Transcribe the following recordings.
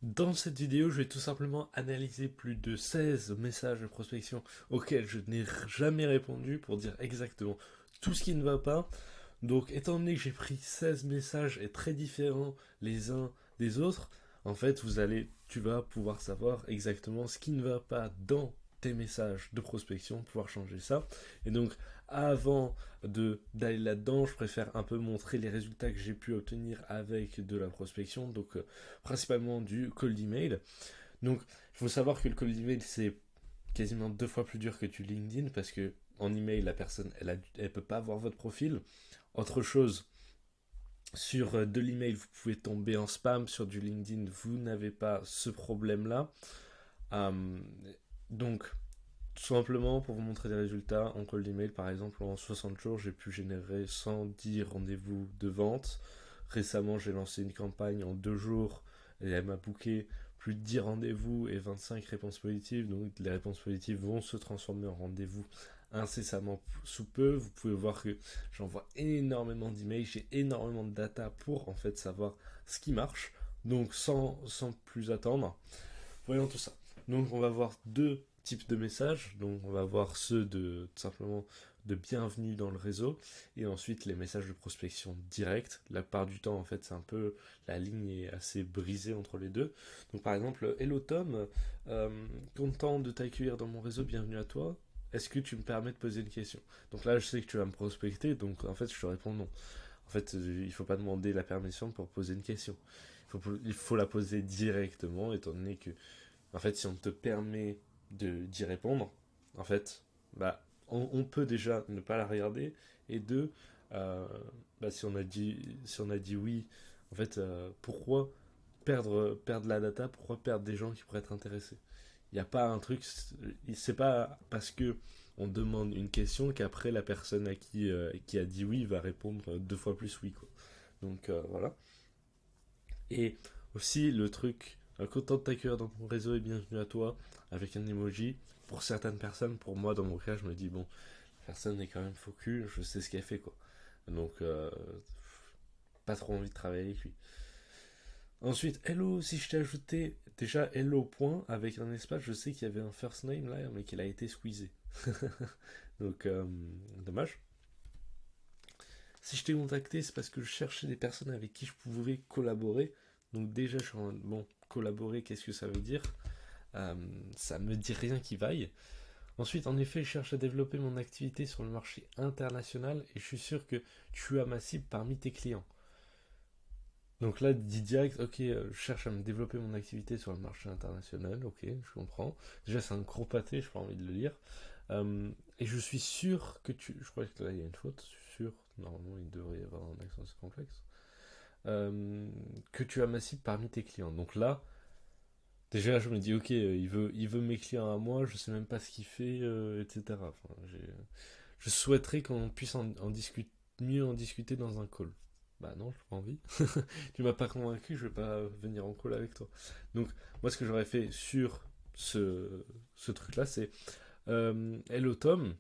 Dans cette vidéo, je vais tout simplement analyser plus de 16 messages de prospection auxquels je n'ai jamais répondu pour dire exactement tout ce qui ne va pas. Donc, étant donné que j'ai pris 16 messages et très différents les uns des autres, en fait, tu vas pouvoir savoir exactement ce qui ne va pas dans tes messages de prospection, pouvoir changer ça. Et donc, avant d'aller là-dedans, je préfère un peu montrer les résultats que j'ai pu obtenir avec de la prospection, donc principalement du cold email. Donc, il faut savoir que le cold email, c'est quasiment 2 fois plus dur que du LinkedIn parce que en email, la personne, elle peut pas voir votre profil. Autre chose, sur de l'email, vous pouvez tomber en spam. Sur du LinkedIn, vous n'avez pas ce problème-là. Euh, donc, tout simplement, pour vous montrer des résultats, en cold email, par exemple, en 60 jours, j'ai pu générer 110 rendez-vous de vente. Récemment, j'ai lancé une campagne en 2 jours et elle m'a booké plus de 10 rendez-vous et 25 réponses positives. Donc, les réponses positives vont se transformer en rendez-vous incessamment sous peu. Vous pouvez voir que j'envoie énormément d'emails, j'ai énormément de data pour en fait savoir ce qui marche. Donc, sans plus attendre, voyons tout ça. Donc on va voir deux types de messages. Donc on va voir ceux de tout simplement de bienvenue dans le réseau et ensuite les messages de prospection directe. La part du temps en fait c'est un peu la ligne est assez brisée entre les deux. Donc par exemple Hello Tom, euh, content de t'accueillir dans mon réseau, bienvenue à toi. Est-ce que tu me permets de poser une question? Donc là je sais que tu vas me prospecter donc en fait je te réponds non. En fait il faut pas demander la permission pour poser une question. Il faut la poser directement étant donné que en fait, si on te permet d'y répondre, en fait, bah, on peut déjà ne pas la regarder. Et deux, euh, bah, si on a dit oui, en fait, pourquoi perdre la data, pourquoi perdre des gens qui pourraient être intéressés? Il n'y a pas un truc, c'est pas parce que on demande une question qu'après la personne qui a dit oui va répondre 2 fois plus oui, quoi. Donc voilà. Et aussi le truc, content de t'accueillir dans mon réseau et bienvenue à toi, avec un emoji. Pour certaines personnes, pour moi dans mon cas, je me dis bon, la personne est quand même focus, je sais ce qu'elle fait quoi. Donc pas trop envie de travailler avec lui. Ensuite, hello, si je t'ai ajouté déjà hello point avec un espace, je sais qu'il y avait un first name là, mais qu'il a été squeezé. Donc dommage. Si je t'ai contacté, c'est parce que je cherchais des personnes avec qui je pouvais collaborer. Donc déjà, je suis en bon, collaborer, qu'est-ce que ça veut dire? Euh, Ça me dit rien qui vaille. Ensuite, en effet, je cherche à développer mon activité sur le marché international et je suis sûr que tu as ma cible parmi tes clients. Donc là, dit direct, ok, je cherche à me développer mon activité sur le marché international, ok, je comprends. Déjà, c'est un gros pâté, je pas envie de le lire. Et je suis sûr que tu. Je crois que là, il y a une faute. Sûr, normalement, il devrait y avoir un accent complexe. Que tu as ma cible parmi tes clients. Donc là, déjà, je me dis, ok, il veut mes clients à moi, je sais même pas ce qu'il fait, etc. Enfin, je souhaiterais qu'on puisse mieux en discuter dans un call. Bah non, j'ai pas envie. Tu m'as pas convaincu, je vais pas venir en call avec toi. Donc, moi, ce que j'aurais fait sur ce truc-là, c'est Hello Tom.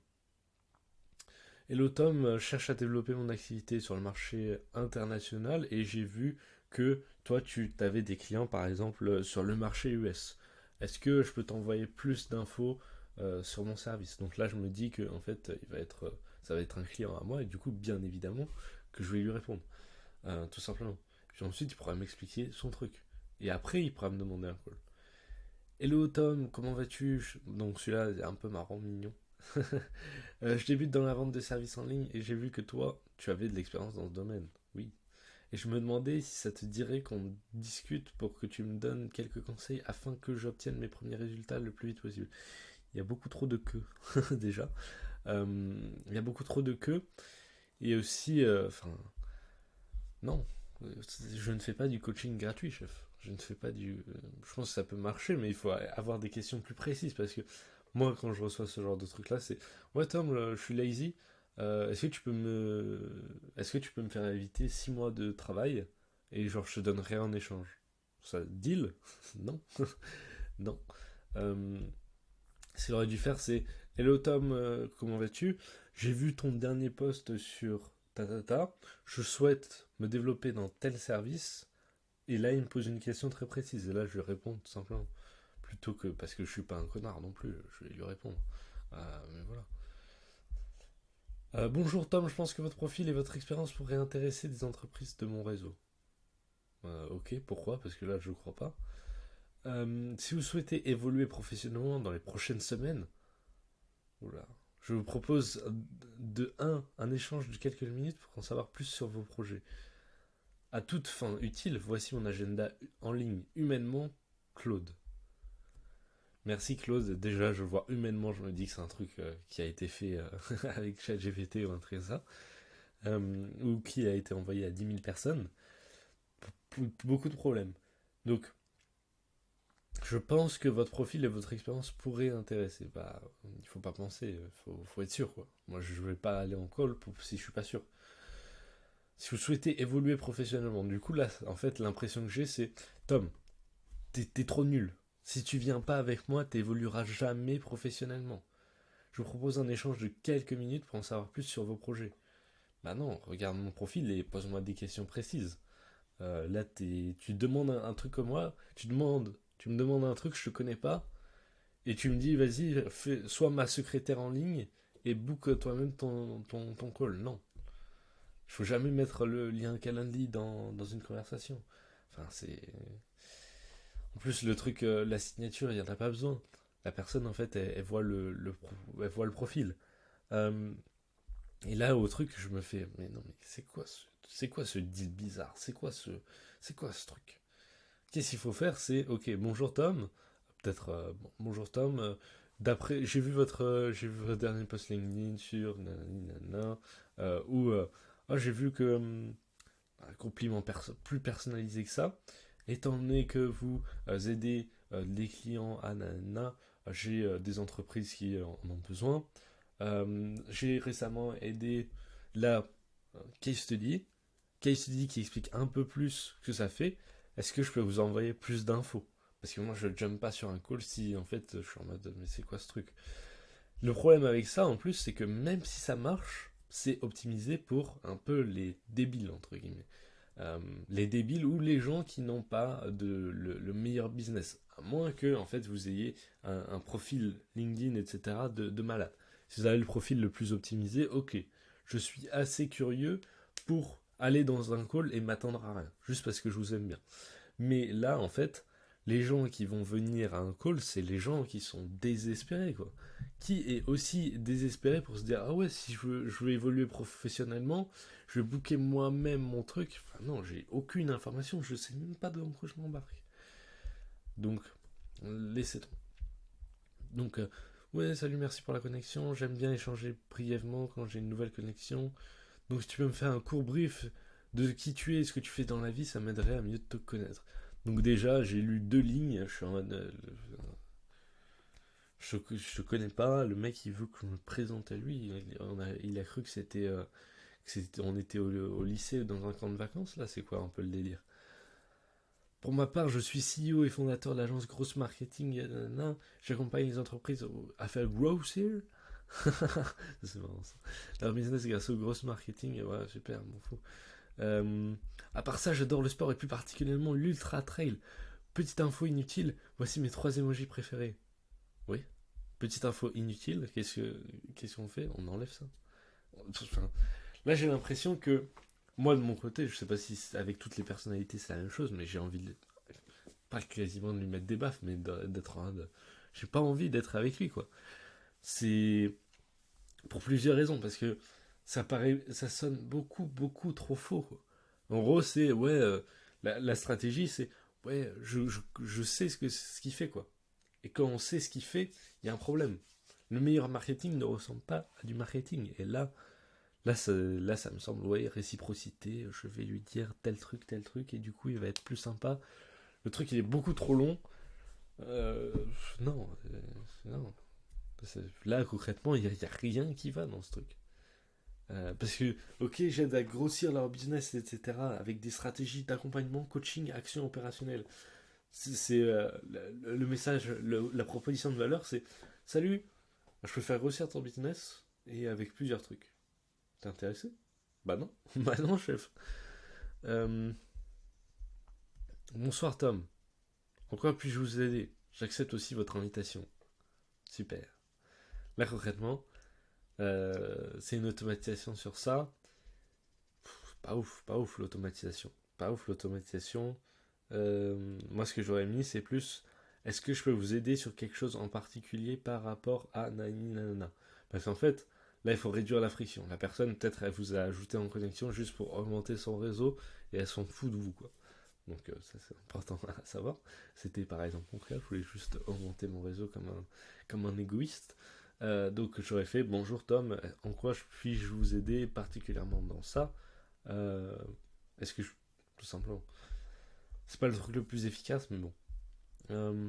Hello Tom cherche à développer mon activité sur le marché international et j'ai vu que toi, tu avais des clients, par exemple, sur le marché US. Est-ce que je peux t'envoyer plus d'infos sur mon service? Donc là, je me dis que en fait, ça va être un client à moi et du coup, bien évidemment, que je vais lui répondre, tout simplement. Puis ensuite, il pourra m'expliquer son truc. Et après, il pourra me demander un call. Hello Tom, comment vas-tu? Donc celui-là est un peu marrant, mignon. Je débute dans la vente de services en ligne et j'ai vu que toi, tu avais de l'expérience dans ce domaine. Oui. Et je me demandais si ça te dirait qu'on discute pour que tu me donnes quelques conseils afin que j'obtienne mes premiers résultats le plus vite possible. Il y a beaucoup trop de queues, déjà. Il y a beaucoup trop de queues. Et aussi, enfin, non, je ne fais pas du coaching gratuit, chef. Je ne fais pas je pense que ça peut marcher, mais il faut avoir des questions plus précises parce que moi, quand je reçois ce genre de truc-là, c'est ouais, Tom, je suis lazy. Est-ce que tu peux me faire éviter 6 mois de travail et genre je te donne rien en échange? Ça, deal? Non, non. Euh, Ce qu'il aurait dû faire, c'est hello Tom, comment vas-tu? J'ai vu ton dernier post sur ta. Je souhaite me développer dans tel service. Et là, il me pose une question très précise. Et là, je lui réponds tout simplement. Plutôt que. Parce que je suis pas un connard non plus. Je vais lui répondre. Mais voilà. Bonjour Tom, je pense que votre profil et votre expérience pourraient intéresser des entreprises de mon réseau. Ok, pourquoi? Parce que là, je ne crois pas. Si vous souhaitez évoluer professionnellement dans les prochaines semaines, oula, je vous propose de un échange de quelques minutes pour en savoir plus sur vos projets. À toute fin utile, voici mon agenda en ligne humainement, Claude. Merci Claude, déjà je vois humainement, je me dis que c'est un truc qui a été fait avec ChatGPT ou un truc comme ça, ou qui a été envoyé à 10 000 personnes. Beaucoup de problèmes. Donc, je pense que votre profil et votre expérience pourraient intéresser. Bah, il faut pas penser, faut être sûr, quoi. Moi, je vais pas aller en call si je suis pas sûr. Si vous souhaitez évoluer professionnellement, du coup, là, en fait, l'impression que j'ai, c'est Tom, t'es trop nul. Si tu viens pas avec moi, t'évolueras jamais professionnellement. Je vous propose un échange de quelques minutes pour en savoir plus sur vos projets. Bah non, regarde mon profil et pose-moi des questions précises. Là, tu demandes un truc comme moi, tu me demandes un truc que je ne connais pas, et tu me dis, vas-y, sois ma secrétaire en ligne et book toi-même ton call. Non. Il faut jamais mettre le lien Calendly dans une conversation. Enfin, c'est. En plus, le truc, la signature, il n'y en a pas besoin. La personne, en fait, elle voit elle voit le profil. Euh, et là, au truc, je me fais, mais non, mais c'est quoi ce deal bizarre? C'est quoi ce truc? Qu'est-ce qu'il faut faire? C'est, ok, bonjour Tom, peut-être, bonjour Tom, d'après, j'ai vu votre dernier post LinkedIn sur nanana, ou, ah, j'ai vu que, un compliment plus personnalisé que ça, étant donné que vous aidez les clients à nanana, j'ai des entreprises qui en ont besoin. J'ai récemment aidé la case study, qui explique un peu plus ce que ça fait. Est-ce que je peux vous envoyer plus d'infos? Parce que moi, je ne jump pas sur un call si en fait je suis en mode mais c'est quoi ce truc? Le problème avec ça en plus, c'est que même si ça marche, c'est optimisé pour un peu les débiles entre guillemets. Les débiles ou les gens qui n'ont pas le meilleur business. À moins que en fait vous ayez un profil LinkedIn, etc. de malade. Si vous avez le profil le plus optimisé, ok. Je suis assez curieux pour aller dans un call et m'attendre à rien. Juste parce que je vous aime bien. Mais là, en fait, les gens qui vont venir à un call, c'est les gens qui sont désespérés, quoi. Qui est aussi désespéré pour se dire, ah ouais, si je veux évoluer professionnellement, je vais booker moi-même mon truc. Enfin, non, j'ai aucune information, je sais même pas dans quoi je m'embarque. Donc, laissez tomber. Donc, ouais, salut, merci pour la connexion. J'aime bien échanger brièvement quand j'ai une nouvelle connexion. Donc, si tu peux me faire un court brief de qui tu es et ce que tu fais dans la vie, ça m'aiderait à mieux te connaître. Donc, déjà, j'ai lu 2 lignes. Je suis en mode. Je te connais pas. Le mec, il veut que je me présente à lui. Il a cru que on était au lycée dans un camp de vacances. Là, c'est quoi un peu le délire? Pour ma part, je suis CEO et fondateur de l'agence Gross Marketing. J'accompagne les entreprises à faire grossir. C'est marrant ça. Leur business grâce au Gross Marketing. Ouais, super, m'en fous. À part ça, j'adore le sport et plus particulièrement l'ultra trail. Petite info inutile, voici mes 3 emojis préférés. Oui. Petite info inutile, qu'est-ce qu'on fait? On enlève ça. Enfin, là, j'ai l'impression que moi, de mon côté, je sais pas si avec toutes les personnalités c'est la même chose, mais j'ai envie de pas quasiment de lui mettre des baffes, mais d'être j'ai pas envie d'être avec lui, quoi. C'est pour plusieurs raisons, parce que ça sonne beaucoup trop faux, quoi. En gros, c'est ouais, la stratégie, c'est ouais, je sais ce qu'il fait, quoi. Et quand on sait ce qu'il fait, il y a un problème. Le meilleur marketing ne ressemble pas à du marketing. Et là, ça me semble, ouais, réciprocité. Je vais lui dire tel truc, et du coup, il va être plus sympa. Le truc, il est beaucoup trop long. Euh, non, non. Là, concrètement, il n'y a rien qui va dans ce truc. Parce que, ok, j'aide à grossir leur business, etc., avec des stratégies d'accompagnement, coaching, action opérationnelle. C'est le message, la proposition de valeur, c'est salut, je peux faire grossir ton business et avec plusieurs trucs. T'es intéressé? Bah non, bah non, chef. Euh, Bonsoir Tom. En quoi puis-je vous aider? J'accepte aussi votre invitation. Super. Là concrètement, c'est une automatisation sur ça. Pas ouf l'automatisation. Pas ouf l'automatisation. Moi ce que j'aurais mis c'est plus est-ce que je peux vous aider sur quelque chose en particulier par rapport à nani nanana. Parce qu'en fait, là il faut réduire la friction. La personne peut-être elle vous a ajouté en connexion juste pour augmenter son réseau et elle s'en fout de vous quoi. Donc ça c'est important à savoir. C'était par exemple mon cas, je voulais juste augmenter mon réseau comme un égoïste. Donc j'aurais fait bonjour Tom, en quoi puis-je vous aider particulièrement dans ça. Euh, Est-ce que je... Tout simplement. C'est pas le truc le plus efficace, mais bon. Euh,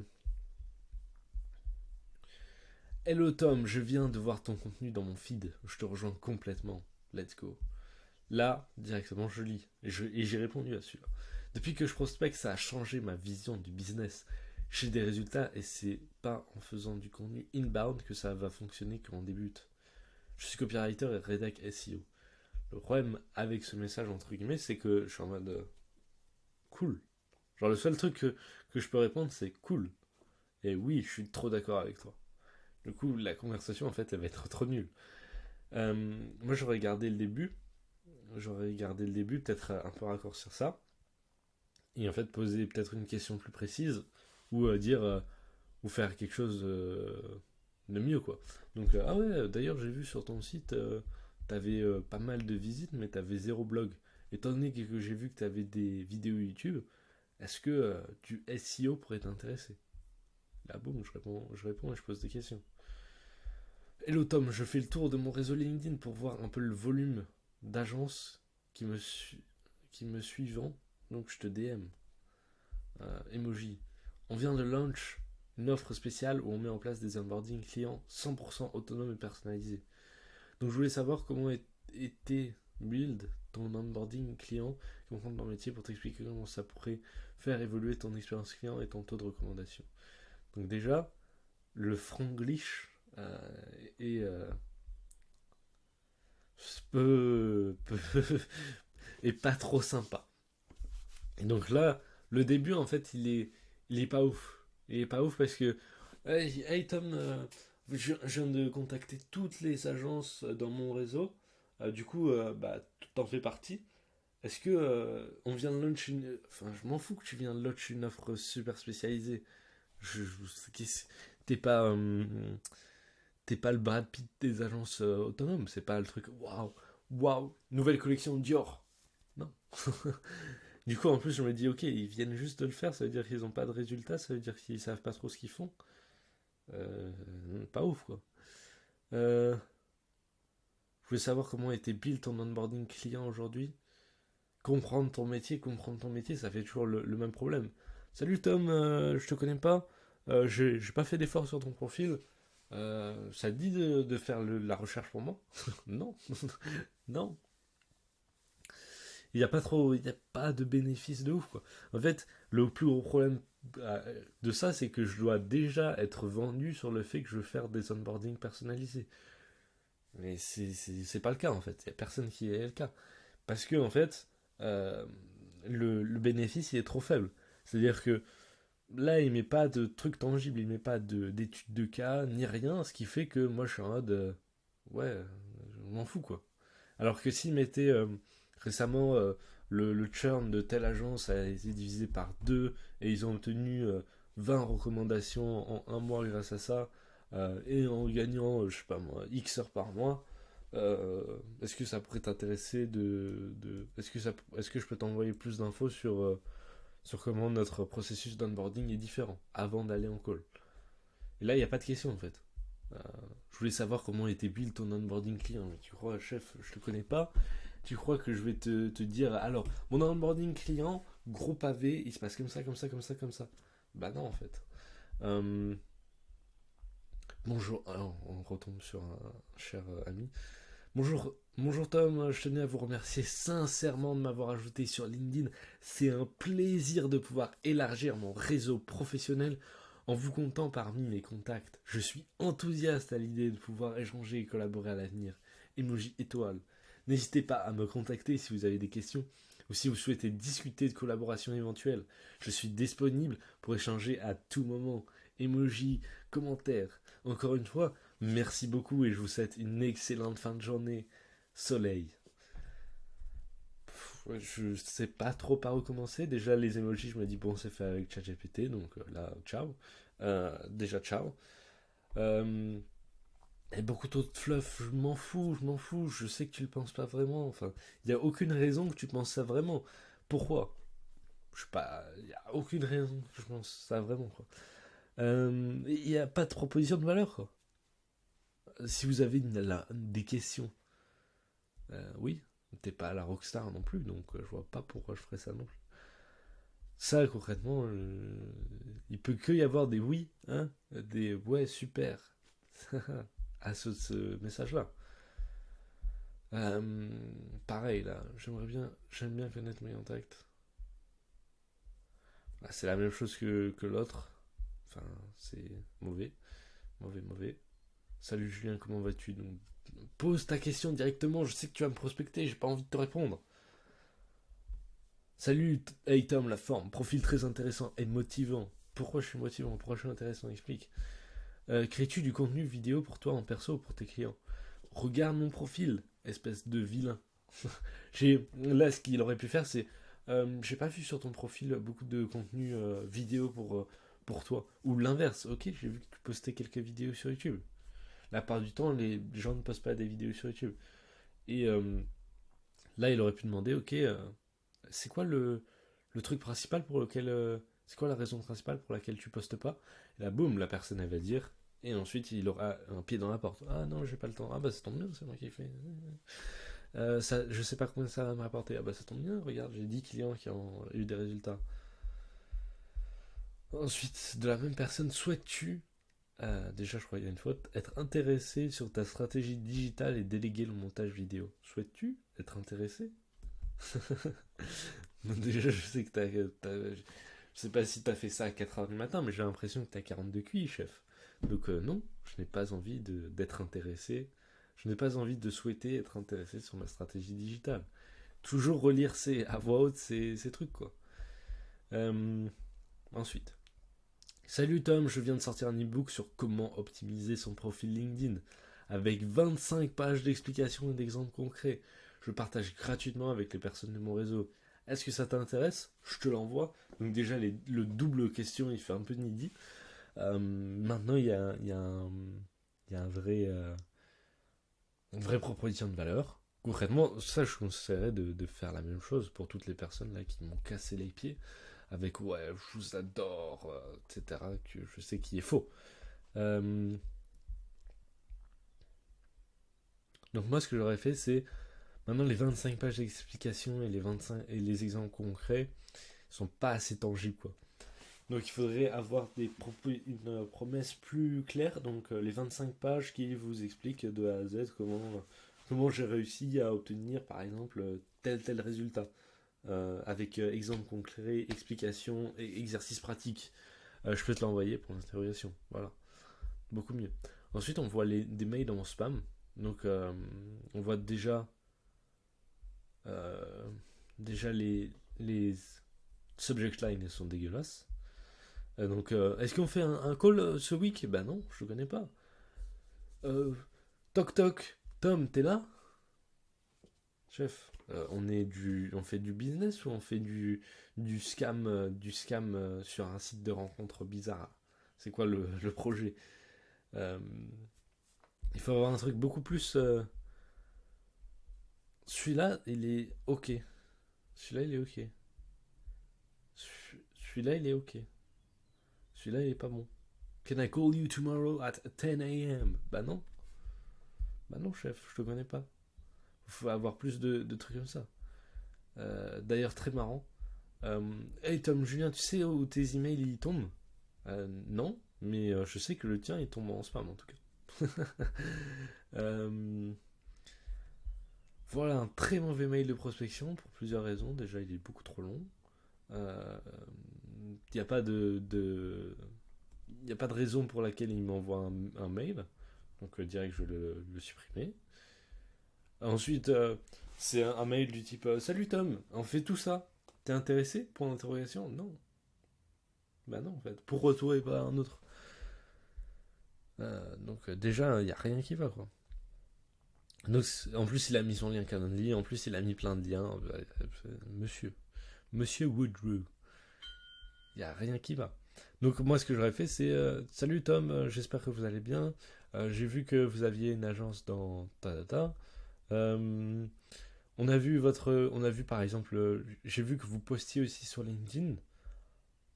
Hello Tom, je viens de voir ton contenu dans mon feed. Je te rejoins complètement. Let's go. Là, directement, je lis. Et j'ai répondu à celui-là. Depuis que je prospecte, ça a changé ma vision du business. J'ai des résultats et c'est pas en faisant du contenu inbound que ça va fonctionner quand on débute. Je suis copywriter et rédac SEO. Le problème avec ce message, entre guillemets, c'est que je suis en mode cool. Genre, le seul truc que je peux répondre, c'est cool. Et oui, je suis trop d'accord avec toi. Du coup, la conversation, en fait, elle va être trop nulle. Moi, j'aurais gardé le début. J'aurais gardé le début, peut-être un peu raccourcir ça. Et en fait, poser peut-être une question plus précise. Ou dire, ou faire quelque chose de mieux, quoi. Donc, ah ouais, d'ailleurs, j'ai vu sur ton site, t'avais pas mal de visites, mais t'avais zéro blog. Étant donné que j'ai vu que t'avais des vidéos YouTube, est-ce que du SEO pourrait t'intéresser? Là, boum, je réponds et je pose des questions. Hello Tom, je fais le tour de mon réseau LinkedIn pour voir un peu le volume d'agences qui me suivent. Donc je te DM. Emoji. On vient de launch une offre spéciale où on met en place des onboarding clients 100% autonomes et personnalisés. Donc je voulais savoir comment était build ton onboarding client qui comprend ton métier pour t'expliquer comment ça pourrait faire évoluer ton expérience client et ton taux de recommandation. Donc déjà, le franglish est est pas trop sympa. Et donc là, le début en fait, il est pas ouf. Il est pas ouf parce que hey Tom, je viens de contacter toutes les agences dans mon réseau. Du coup, bah, t'en fais partie. Est-ce que on vient de launch une. Enfin, je m'en fous que tu viens de launch une offre super spécialisée. T'es pas. T'es pas le Brad Pitt des agences autonomes. C'est pas le truc. Waouh, waouh, nouvelle collection Dior. Non. Du coup, en plus, je me dis, ok, ils viennent juste de le faire. Ça veut dire qu'ils ont pas de résultats. Ça veut dire qu'ils savent pas trop ce qu'ils font. Euh, Pas ouf, quoi. Je voulais savoir comment était build ton onboarding client aujourd'hui. Comprendre ton métier, ça fait toujours le même problème. Salut Tom, je te connais pas. J'ai pas fait d'effort sur ton profil. Ça te dit de faire la recherche pour moi? Non, non. Il n'y a pas trop, il n'y a pas de bénéfice de ouf quoi. En fait, le plus gros problème de ça, c'est que je dois déjà être vendu sur le fait que je veux faire des onboarding personnalisés. Mais c'est pas le cas en fait. Il n'y a personne qui est le cas. Parce que en fait, euh, le bénéfice il est trop faible. C'est-à-dire que là, il met pas de trucs tangibles, il met pas d'études de cas, ni rien, ce qui fait que moi je suis en mode ouais, je m'en fous quoi. Alors que s'il mettait récemment le churn de telle agence a été divisé par 2 et ils ont obtenu 20 recommandations en un mois grâce à ça, et en gagnant, je sais pas moi, X heures par mois, est-ce que ça pourrait t'intéresser est-ce que je peux t'envoyer plus d'infos sur comment notre processus d'onboarding est différent avant d'aller en call. Et là, il n'y a pas de question en fait. Euh, je voulais savoir comment était build ton onboarding client. Mais tu crois, chef, je te connais pas. Tu crois que je vais te dire, alors, mon onboarding client, gros pavé, il se passe comme ça, comme ça, comme ça, comme ça. Bah non, en fait. Euh, Bonjour, alors, on retombe sur un cher ami. Bonjour Tom, je tenais à vous remercier sincèrement de m'avoir ajouté sur LinkedIn. C'est un plaisir de pouvoir élargir mon réseau professionnel en vous comptant parmi mes contacts. Je suis enthousiaste à l'idée de pouvoir échanger et collaborer à l'avenir. Emoji étoile. N'hésitez pas à me contacter si vous avez des questions ou si vous souhaitez discuter de collaboration éventuelle. Je suis disponible pour échanger à tout moment. Emoji, commentaires. Encore une fois, merci beaucoup et je vous souhaite une excellente fin de journée. Soleil. Je sais pas trop par où commencer. Déjà, les emojis, je me dis, bon, c'est fait avec ChatGPT, donc là, ciao. Déjà, ciao. Et beaucoup d'autres fluff, je m'en fous, je sais que tu le penses pas vraiment. Enfin, il n'y a aucune raison que tu penses ça vraiment. Pourquoi? Je sais pas, il n'y a aucune raison que je pense ça vraiment, quoi. Il n'y a pas de proposition de valeur, quoi. Si vous avez des questions, oui, t'es pas la rockstar non plus, donc je vois pas pourquoi je ferais ça non plus. Ça, concrètement, il peut que y avoir des oui, hein, des ouais, super, à ce message-là. Pareil, là, j'aime bien connaître mes contacts. Bah, c'est la même chose que l'autre. Enfin, c'est mauvais, mauvais, mauvais. Salut Julien, comment vas-tu? Donc, pose ta question directement, je sais que tu vas me prospecter, j'ai pas envie de te répondre. Salut, hey Tom, la forme, profil très intéressant et motivant. Pourquoi je suis motivant? Pourquoi je suis intéressant? Explique. Crées-tu du contenu vidéo pour toi en perso ou pour tes clients? Regarde mon profil, espèce de vilain. Là, ce qu'il aurait pu faire, c'est. J'ai pas vu sur ton profil beaucoup de contenu vidéo pour toi. Ou l'inverse, ok, j'ai vu que tu postais quelques vidéos sur YouTube. La part du temps, les gens ne postent pas des vidéos sur YouTube. Et là, il aurait pu demander, ok, c'est quoi le truc principal pour lequel. C'est quoi la raison principale pour laquelle tu postes pas? Et là, boum, la personne, elle va dire. Et ensuite, il aura un pied dans la porte. Ah non, j'ai pas le temps. Ah bah, ça tombe bien, c'est moi qui fais. Je sais pas combien ça va me rapporter. Ah bah, ça tombe bien, regarde, j'ai 10 clients qui ont eu des résultats. Ensuite, de la même personne, souhaites-tu, déjà je crois qu'il y a une faute, être intéressé sur ta stratégie digitale et déléguer le montage vidéo? Souhaites-tu être intéressé? Déjà, je sais que je sais pas si t'as fait ça à 4h du matin, mais j'ai l'impression que t'as 42 QI, chef. Donc non, je n'ai pas envie d'être intéressé. Je n'ai pas envie de souhaiter être intéressé sur ma stratégie digitale. Toujours relire à voix haute ces trucs, quoi. Ensuite. Salut Tom, je viens de sortir un ebook sur comment optimiser son profil LinkedIn avec 25 pages d'explications et d'exemples concrets. Je partage gratuitement avec les personnes de mon réseau. Est-ce que ça t'intéresse? Je te l'envoie. Donc déjà, le double question, il fait un peu needy. Maintenant, il y a une vraie proposition de valeur. Concrètement, ça, je conseillerais de faire la même chose pour toutes les personnes là qui m'ont cassé les pieds avec ouais, je vous adore, etc., que je sais qui est faux. Euh, donc moi, ce que j'aurais fait, c'est maintenant les 25 pages d'explication et les 25 et les exemples concrets sont pas assez tangibles, quoi. Donc il faudrait avoir une promesse plus claire, donc les 25 pages qui vous expliquent de A à Z comment j'ai réussi à obtenir par exemple tel résultat. Avec exemple concret, explication et exercice pratique. Je peux te l'envoyer pour l'interrogation. Voilà, beaucoup mieux. Ensuite, on voit des mails dans mon spam. Donc, on voit euh, déjà les subject lines sont dégueulasses. Donc, est-ce qu'on fait un call ce week? Ben non, je ne connais pas. Euh, Toc toc, Tom, t'es là? Chef, on fait du business ou on fait du scam sur un site de rencontre bizarre? C'est quoi le projet? Euh, il faut avoir un truc beaucoup plus. Celui-là, il est ok. Celui-là, il est ok. Celui-là, il est ok. Celui-là, il est pas bon. Can I call you tomorrow at 10 a.m.? Bah non. Bah non, chef, je te connais pas. Il faut avoir plus de trucs comme ça. D'ailleurs, très marrant. Hey Tom, Julien, tu sais où tes emails ils tombent? Non, mais je sais que le tien il tombe en spam en tout cas. Euh, voilà un très mauvais mail de prospection pour plusieurs raisons. Déjà, il est beaucoup trop long. Il n'y a pas il y a pas de raison pour laquelle il m'envoie un mail. Donc direct, je le supprimer. Ensuite, C'est un mail du type Salut Tom, on fait tout ça. T'es intéressé? Point d'interrogation? Non. Bah non, en fait. Pour retour et pas un autre. Donc, déjà, il n'y a rien qui va, quoi. Donc, en plus, il a mis son lien Calendly, en plus, il a mis plein de liens. Monsieur. Monsieur Woodrow. Il n'y a rien qui va. Donc, moi, ce que j'aurais fait, c'est Salut Tom, j'espère que vous allez bien. J'ai vu que vous aviez une agence dans Tadata. Euh, on a vu par exemple, j'ai vu que vous postiez aussi sur LinkedIn.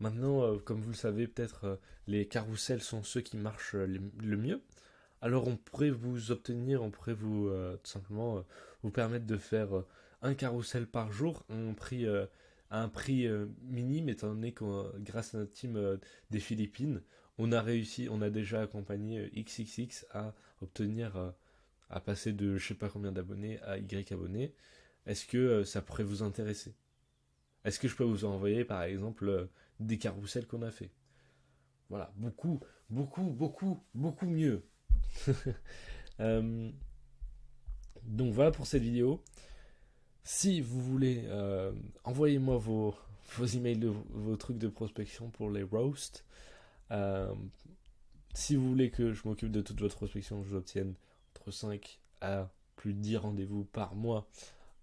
Maintenant, comme vous le savez, peut-être les carousels sont ceux qui marchent le mieux. Alors on pourrait vous obtenir, on pourrait vous tout simplement vous permettre de faire un carrousel par jour à un prix minime, étant donné que grâce à notre team des Philippines, on a déjà accompagné XXX à obtenir, à passer de je sais pas combien d'abonnés à Y abonnés. Est-ce que ça pourrait vous intéresser? Est-ce que je peux vous envoyer par exemple des carousels qu'on a fait? Voilà, beaucoup mieux. Euh, donc voilà pour cette vidéo. Si vous voulez, envoyez-moi vos emails, vos trucs de prospection pour les roasts. Euh, Si vous voulez que je m'occupe de toute votre prospection, que je obtienne entre 5 à plus de 10 rendez-vous par mois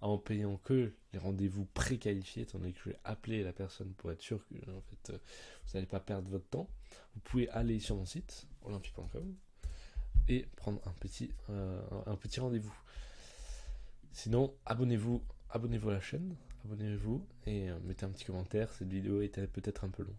en payant que les rendez-vous préqualifiés, étant donné que je vais appeler la personne pour être sûr que en fait, vous n'allez pas perdre votre temps, vous pouvez aller sur mon site, olympique.com, et prendre un petit rendez-vous. Sinon, abonnez-vous à la chaîne, abonnez-vous et mettez un petit commentaire. Cette vidéo était peut-être un peu longue.